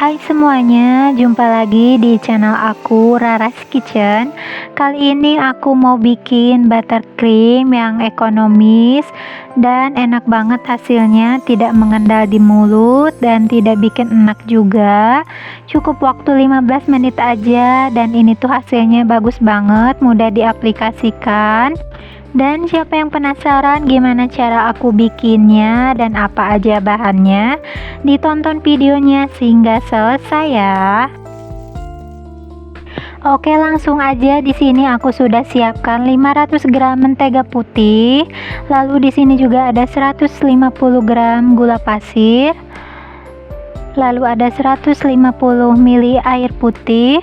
Hai semuanya, jumpa lagi di channel aku Rara's Kitchen. Kali ini aku mau bikin buttercream yang ekonomis dan enak banget hasilnya, tidak mengendal di mulut dan tidak bikin enak juga. Cukup waktu 15 menit aja dan ini tuh hasilnya bagus banget, mudah diaplikasikan. Dan siapa yang penasaran gimana cara aku bikinnya dan apa aja bahannya, ditonton videonya sehingga selesai ya. Oke, langsung aja. Di sini aku sudah siapkan 500 gram mentega putih. Lalu di sini juga ada 150 gram gula pasir. Lalu ada 150 ml air putih.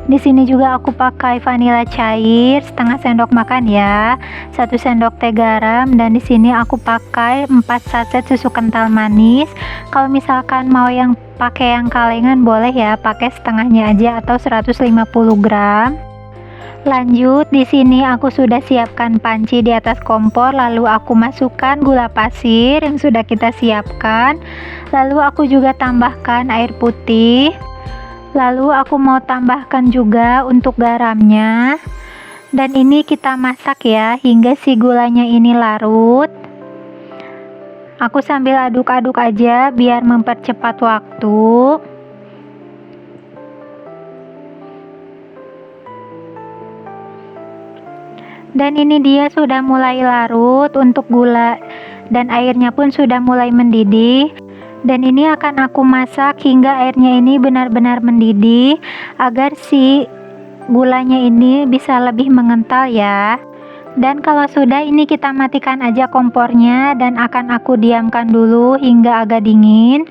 Di sini juga aku pakai vanila cair setengah sendok makan ya, 1 sendok teh garam, dan di sini aku pakai 4 saset susu kental manis. Kalau misalkan mau yang pakai yang kalengan boleh ya, pakai setengahnya aja atau 150 gram. Lanjut, di sini aku sudah siapkan panci di atas kompor, lalu aku masukkan gula pasir yang sudah kita siapkan. Lalu aku juga tambahkan air putih. Lalu aku mau tambahkan juga untuk garamnya. Dan ini kita masak ya hingga si gulanya ini larut. Aku sambil aduk-aduk aja biar mempercepat waktu. Dan ini dia sudah mulai larut untuk gula dan airnya pun sudah mulai mendidih. Dan ini akan aku masak hingga airnya ini benar-benar mendidih agar si gulanya ini bisa lebih mengental ya. Dan kalau sudah, ini kita matikan aja kompornya dan akan aku diamkan dulu hingga agak dingin.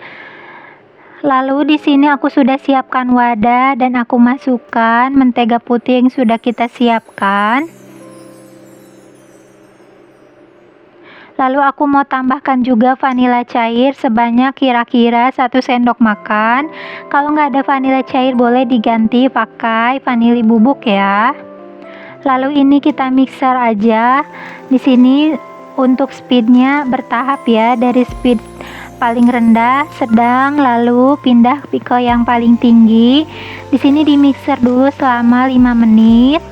Lalu di sini aku sudah siapkan wadah dan aku masukkan mentega putih yang sudah kita siapkan. Lalu aku mau tambahkan juga vanila cair sebanyak kira-kira 1 sendok makan. Kalau nggak ada vanila cair boleh diganti pakai vanili bubuk ya. Lalu ini kita mixer aja. Di sini untuk speednya bertahap ya, dari speed paling rendah, sedang, lalu pindah ke yang paling tinggi. Di sini di mixer dulu selama 5 menit.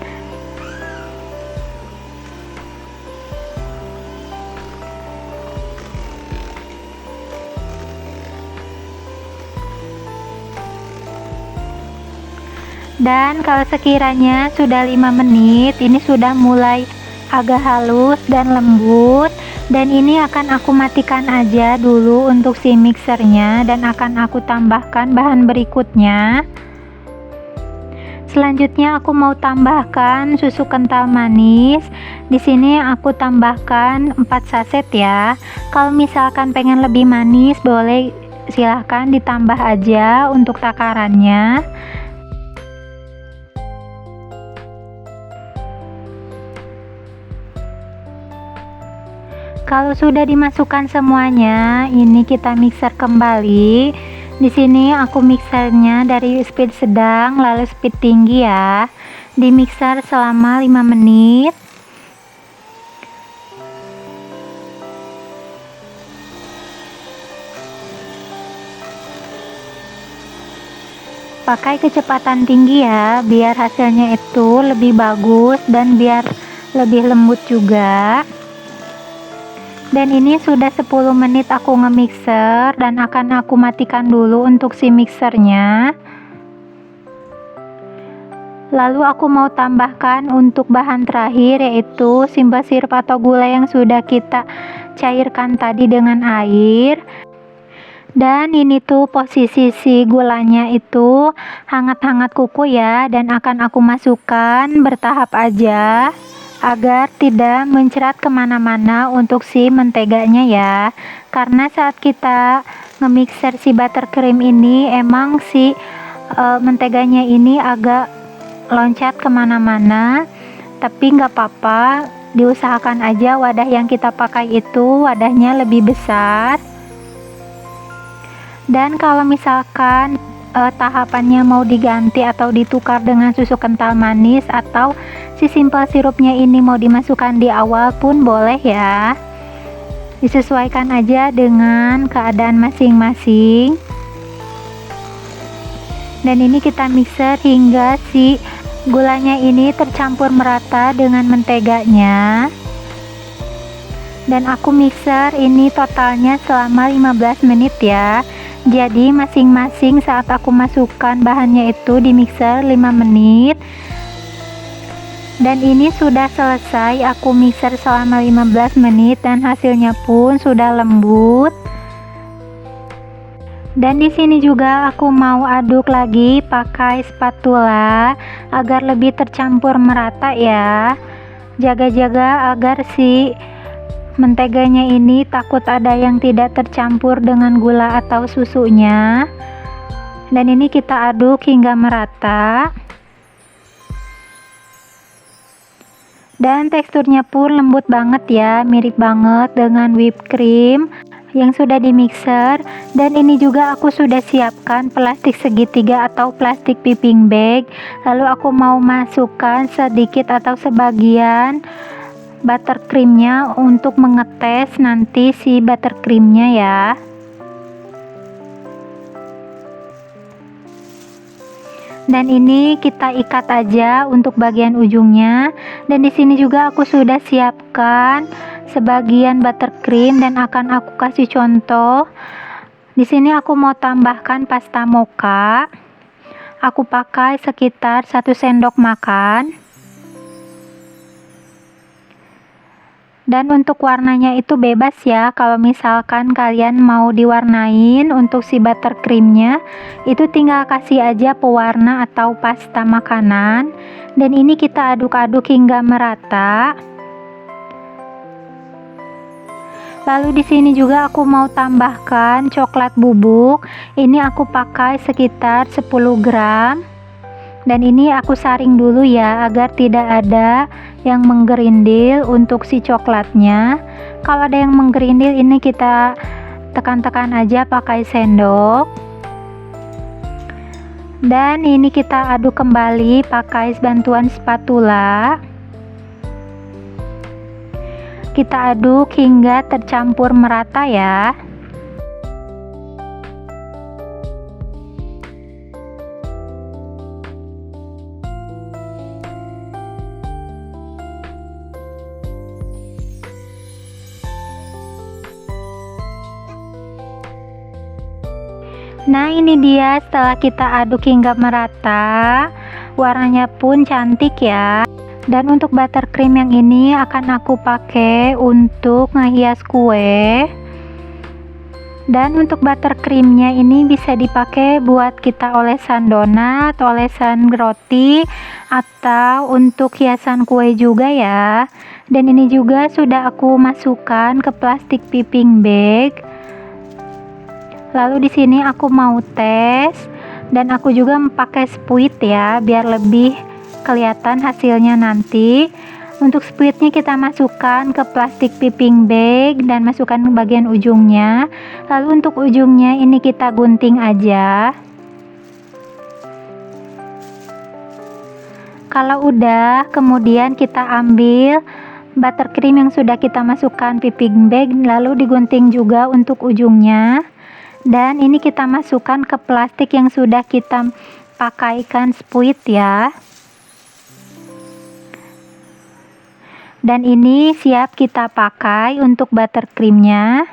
Dan kalau sekiranya sudah 5 menit, ini sudah mulai agak halus dan lembut. Dan ini akan aku matikan aja dulu untuk si mixernya dan akan aku tambahkan bahan berikutnya. Selanjutnya aku mau tambahkan susu kental manis. Di sini aku tambahkan 4 saset ya. Kalau misalkan pengen lebih manis boleh silahkan ditambah aja untuk takarannya. Kalau sudah dimasukkan semuanya, ini kita mixer kembali. Di sini aku mixernya dari speed sedang lalu speed tinggi ya. Di mixer selama 5 menit. Pakai kecepatan tinggi ya, biar hasilnya itu lebih bagus dan biar lebih lembut juga. Dan ini sudah 10 menit aku nge-mixer dan akan aku matikan dulu untuk si mixernya. Lalu aku mau tambahkan untuk bahan terakhir, yaitu simple syrup atau gula yang sudah kita cairkan tadi dengan air. Dan ini tuh posisi si gulanya itu hangat-hangat kuku ya, dan akan aku masukkan bertahap aja agar tidak mencerat kemana-mana untuk si menteganya ya. Karena saat kita nge-mixer si buttercream ini emang si menteganya ini agak loncat kemana-mana, tapi nggak apa-apa, diusahakan aja wadah yang kita pakai itu wadahnya lebih besar. Dan kalau misalkan tahapannya mau diganti atau ditukar dengan susu kental manis atau si simple sirupnya ini mau dimasukkan di awal pun boleh ya, disesuaikan aja dengan keadaan masing-masing. Dan ini kita mixer hingga si gulanya ini tercampur merata dengan menteganya. Dan aku mixer ini totalnya selama 15 menit ya. Jadi masing-masing saat aku masukkan bahannya itu di mixer 5 menit. Dan ini sudah selesai aku mixer selama 15 menit dan hasilnya pun sudah lembut. Dan di sini juga aku mau aduk lagi pakai spatula agar lebih tercampur merata ya. Jaga-jaga agar si menteganya ini takut ada yang tidak tercampur dengan gula atau susunya. Dan ini kita aduk hingga merata. Dan teksturnya pun lembut banget ya, mirip banget dengan whipped cream yang sudah di mixer. Dan ini juga aku sudah siapkan plastik segitiga atau plastik piping bag. Lalu aku mau masukkan sedikit atau sebagian buttercreamnya untuk mengetes nanti si buttercreamnya ya. Dan ini kita ikat aja untuk bagian ujungnya. Dan di sini juga aku sudah siapkan sebagian buttercream dan akan aku kasih contoh. Di sini aku mau tambahkan pasta mocha. Aku pakai sekitar 1 sendok makan. Dan untuk warnanya itu bebas ya, kalau misalkan kalian mau diwarnain untuk si buttercreamnya itu tinggal kasih aja pewarna atau pasta makanan. Dan ini kita aduk-aduk hingga merata. Lalu di sini juga aku mau tambahkan coklat bubuk. Ini aku pakai sekitar 10 gram. Dan ini aku saring dulu ya agar tidak ada yang menggerindil untuk si coklatnya. Kalau ada yang menggerindil ini kita tekan-tekan aja pakai sendok. Dan ini kita aduk kembali pakai bantuan spatula. Kita aduk hingga tercampur merata ya. Nah ini dia setelah kita aduk hingga merata, warnanya pun cantik ya. Dan untuk buttercream yang ini akan aku pakai untuk ngehias kue. Dan untuk buttercreamnya ini bisa dipakai buat kita olesan donat, olesan roti, atau untuk hiasan kue juga ya. Dan ini juga sudah aku masukkan ke plastik piping bag. Lalu di sini aku mau tes dan aku juga pakai spuit ya biar lebih kelihatan hasilnya nanti. Untuk spuitnya kita masukkan ke plastik piping bag dan masukkan ke bagian ujungnya. Lalu untuk ujungnya ini kita gunting aja. Kalau udah, kemudian kita ambil buttercream yang sudah kita masukkan piping bag lalu digunting juga untuk ujungnya. Dan ini kita masukkan ke plastik yang sudah kita pakaikan spuit ya. Dan ini siap kita pakai untuk buttercreamnya.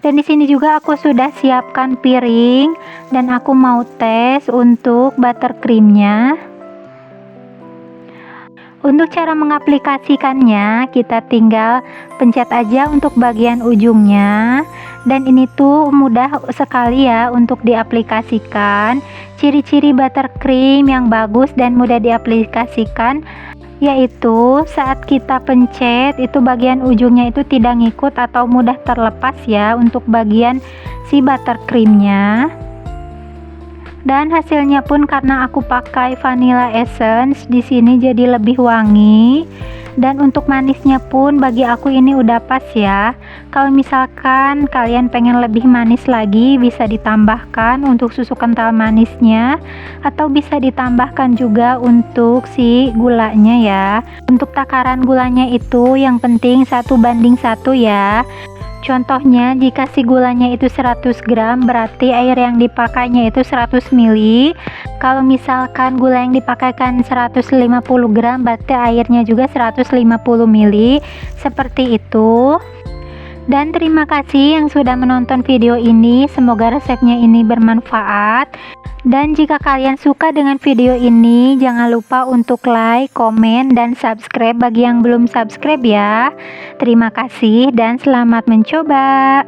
Dan di sini juga aku sudah siapkan piring dan aku mau tes untuk buttercreamnya. Untuk cara mengaplikasikannya, kita tinggal pencet aja untuk bagian ujungnya. Dan ini tuh mudah sekali ya untuk diaplikasikan. Ciri-ciri buttercream yang bagus dan mudah diaplikasikan yaitu saat kita pencet itu bagian ujungnya itu tidak ngikut atau mudah terlepas ya untuk bagian si buttercreamnya. Dan hasilnya pun karena aku pakai vanilla essence di sini jadi lebih wangi. Dan untuk manisnya pun bagi aku ini udah pas ya. Kalau misalkan kalian pengen lebih manis lagi bisa ditambahkan untuk susu kental manisnya atau bisa ditambahkan juga untuk si gulanya ya. Untuk takaran gulanya itu yang penting 1:1 ya. Contohnya, jika si gulanya itu 100 gram, berarti air yang dipakainya itu 100 ml. Kalau misalkan gula yang dipakaikan 150 gram, berarti airnya juga 150 ml. Seperti itu. Dan terima kasih yang sudah menonton video ini. Semoga resepnya ini bermanfaat. Dan jika kalian suka dengan video ini, jangan lupa untuk like, komen, dan subscribe bagi yang belum subscribe ya. Terima kasih dan selamat mencoba.